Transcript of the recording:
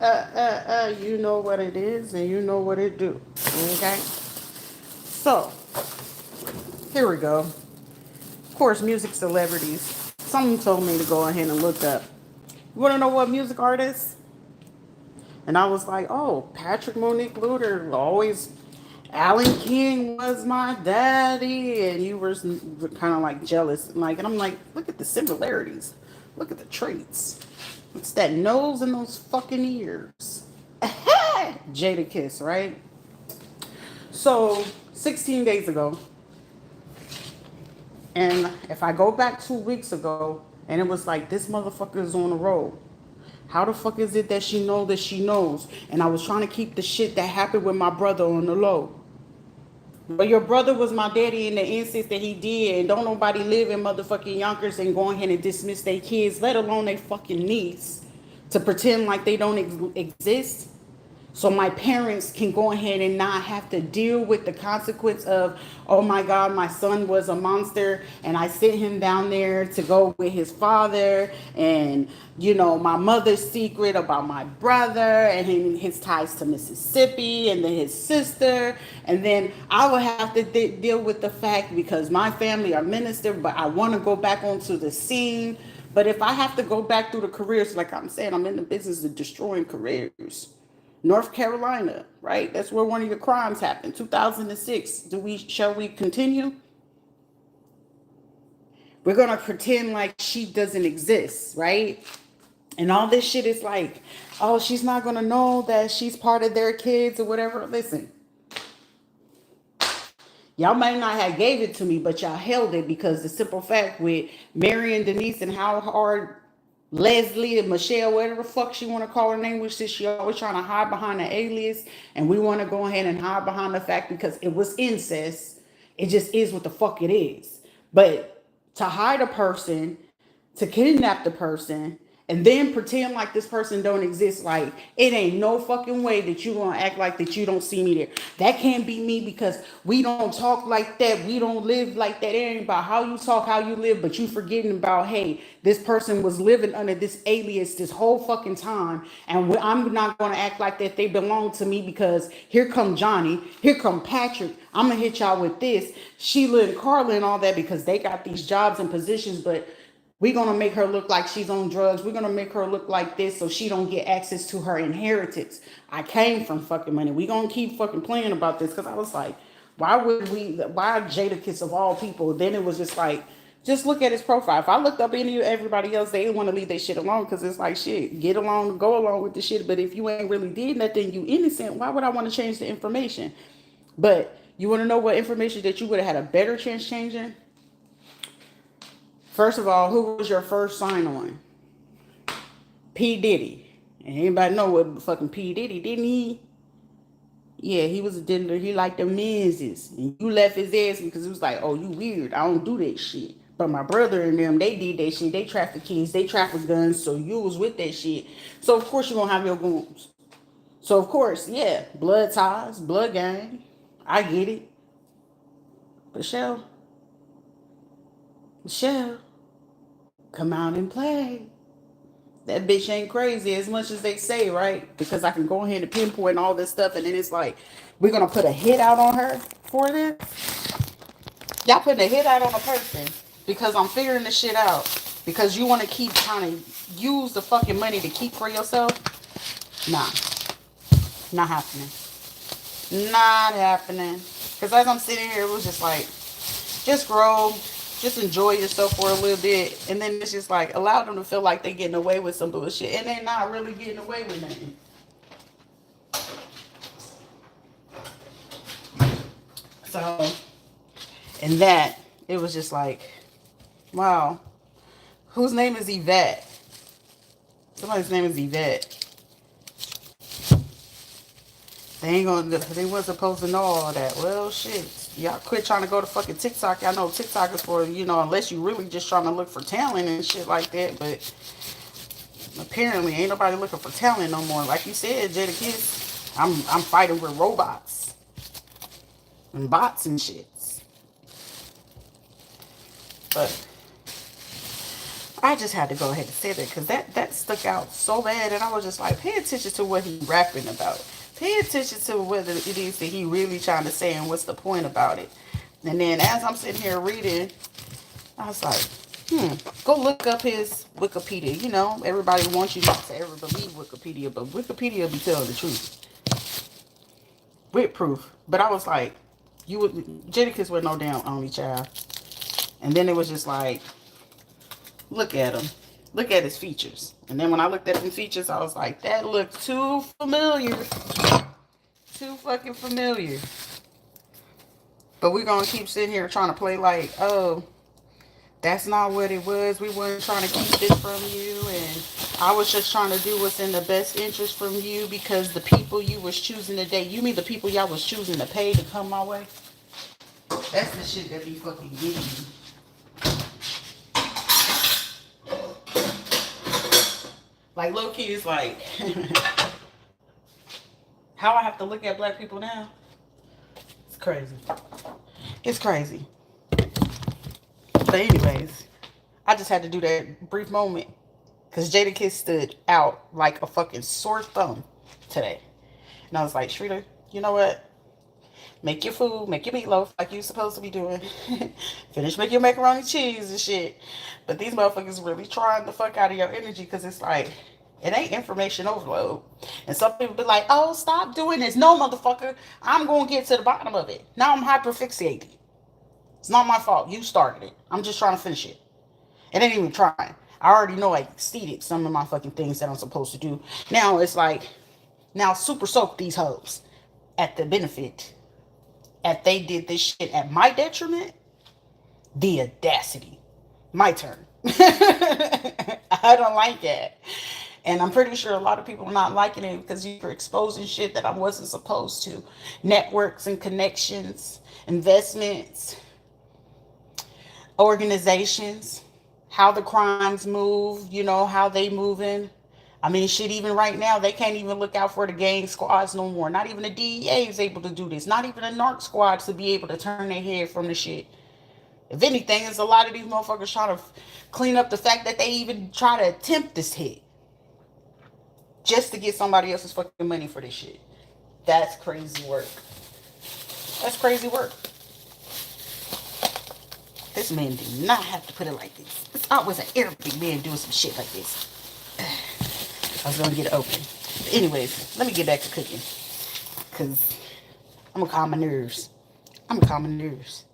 You know what it is and you know what it do. Okay? So, here we go. Of course, music celebrities. Someone told me to go ahead and look up. You want to know what music artists? And I was like, oh, Patrick Monique Luther, always Alan King was my daddy. And you were kind of like jealous. And I'm like, look at the similarities. Look at the traits. It's that nose and those fucking ears. Jada Kiss, right? So, 16 days ago, and if I go back 2 weeks ago, and it was like, this motherfucker is on the road. How the fuck is it that she know that she knows? And I was trying to keep the shit that happened with my brother on the low. But your brother was my daddy in the instance that he did, and don't nobody live in motherfucking Yonkers and go ahead and dismiss their kids, let alone their fucking niece, to pretend like they don't exist. So my parents can go ahead and not have to deal with the consequence of, oh my God, my son was a monster and I sent him down there to go with his father, and my mother's secret about my brother and his ties to Mississippi and then his sister. And then I will have to deal with the fact, because my family are minister, but I want to go back onto the scene. But if I have to go back through the careers, like I'm saying, I'm in the business of destroying careers. North Carolina, right? That's where one of your crimes happened. 2006. Shall we continue? We're gonna pretend like she doesn't exist, right? And all this shit is like, oh, she's not gonna know that she's part of their kids or whatever. Listen, y'all might not have gave it to me, but y'all held it, because the simple fact with Mary and Denise and how hard Leslie and Michelle, whatever the fuck she want to call her name, which is she always trying to hide behind an alias, and we want to go ahead and hide behind the fact because it was incest. It just is what the fuck it is. But to hide a person, to kidnap the person, and then pretend like this person don't exist, like it ain't no fucking way that you gonna act like that you don't see me there. That can't be me, because we don't talk like that, we don't live like that. It ain't about how you talk, how you live, but you forgetting about, hey, this person was living under this alias this whole fucking time, and I'm not gonna act like that they belong to me, because here come Johnny, here come Patrick, I'm gonna hit y'all with this, Sheila and Carla and all that, because they got these jobs and positions. But we're gonna make her look like she's on drugs. We're gonna make her look like this so she don't get access to her inheritance. I came from fucking money. We gonna keep fucking playing about this, because I was like, why Jada Kiss of all people? Then it was just like, just look at his profile. If I looked up any of everybody else, they didn't want to leave their shit alone, because it's like, shit, get along, go along with the shit. But if you ain't really did nothing, you innocent, why would I want to change the information? But you want to know what information that you would have had a better chance changing? First of all, who was your first sign on? P. Diddy. And anybody know what fucking P. Diddy, didn't he? Yeah, he was a diddler. He liked the menses. And you left his ass because it was like, oh, you weird. I don't do that shit. But my brother and them, they did that shit. They trafficked kids. They trafficked guns. So you was with that shit. So, of course, you're going to have your goons. So, of course, yeah, blood ties, blood gang. I get it. Michelle, Michelle, come out and play. That bitch ain't crazy as much as they say, right? Because I can go ahead and pinpoint all this stuff, and then it's like, we're gonna put a hit out on her for this. Y'all putting a hit out on a person because I'm figuring this shit out. Because you want to keep trying to use the fucking money to keep for yourself. Nah, not happening. Not happening. Because as I'm sitting here, it was just like, just grow, just enjoy yourself for a little bit, and then it's just like allow them to feel like they're getting away with some bullshit, and they're not really getting away with nothing. So, and that, it was just like, wow, whose name is Yvette? Somebody's name is Yvette. They weren't supposed to know all that. Well, shit. Y'all quit trying to go to fucking TikTok. Y'all know TikTok is for, unless you really just trying to look for talent and shit like that. But apparently ain't nobody looking for talent no more. Like you said, Jada Kiss, I'm fighting with robots and bots and shit. But I just had to go ahead and say that because that stuck out so bad, and I was just like, pay attention to what he's rapping about. Pay attention to whether it is that he really trying to say and what's the point about it. And then as I'm sitting here reading, I was like, go look up his Wikipedia. You know, everybody wants you not to ever believe Wikipedia, but Wikipedia be telling the truth with proof. But I was like, Jadakiss was no damn only child. And then it was just like, look at him. Look at his features. And then when I looked at his features, I was like, that looks too familiar. Too fucking familiar. But we're going to keep sitting here trying to play like, oh, that's not what it was. We weren't trying to keep this from you. And I was just trying to do what's in the best interest from you because the people you was choosing to date, you mean the people y'all was choosing to pay to come my way? That's the shit that be fucking getting you. Like, low key is like, how I have to look at black people now? It's crazy. It's crazy. But anyways, I just had to do that brief moment because Jadakiss stood out like a fucking sore thumb today. And I was like, Shrita, you know what? Make your food, make your meatloaf like you're supposed to be doing. Finish making your macaroni cheese and shit. But these motherfuckers really trying the fuck out of your energy because it's like, it ain't information overload. And some people be like, oh, stop doing this. No, motherfucker, I'm going to get to the bottom of it. Now I'm hyperfixated. It's not my fault. You started it. I'm just trying to finish it. It ain't even trying. I already know I exceeded some of my fucking things that I'm supposed to do. Now it's like, now super soak these hoes at the benefit. If they did this shit at my detriment, the audacity. My turn. I don't like that. And I'm pretty sure a lot of people are not liking it because you're exposing shit that I wasn't supposed to. Networks and connections, investments, organizations, how the crimes move, you know, how they moving. I mean, shit, even right now, they can't even look out for the gang squads no more. Not even the DEA is able to do this. Not even the narc squads to be able to turn their head from the shit. If anything, it's a lot of these motherfuckers trying to clean up the fact that they even try to attempt this hit. Just to get somebody else's fucking money for this shit. That's crazy work. That's crazy work. This man did not have to put it like this. It's always an Arabic man doing some shit like this. I was going to get it open. But anyways, let me get back to cooking. Because I'm going to calm my nerves. I'm going to calm my nerves.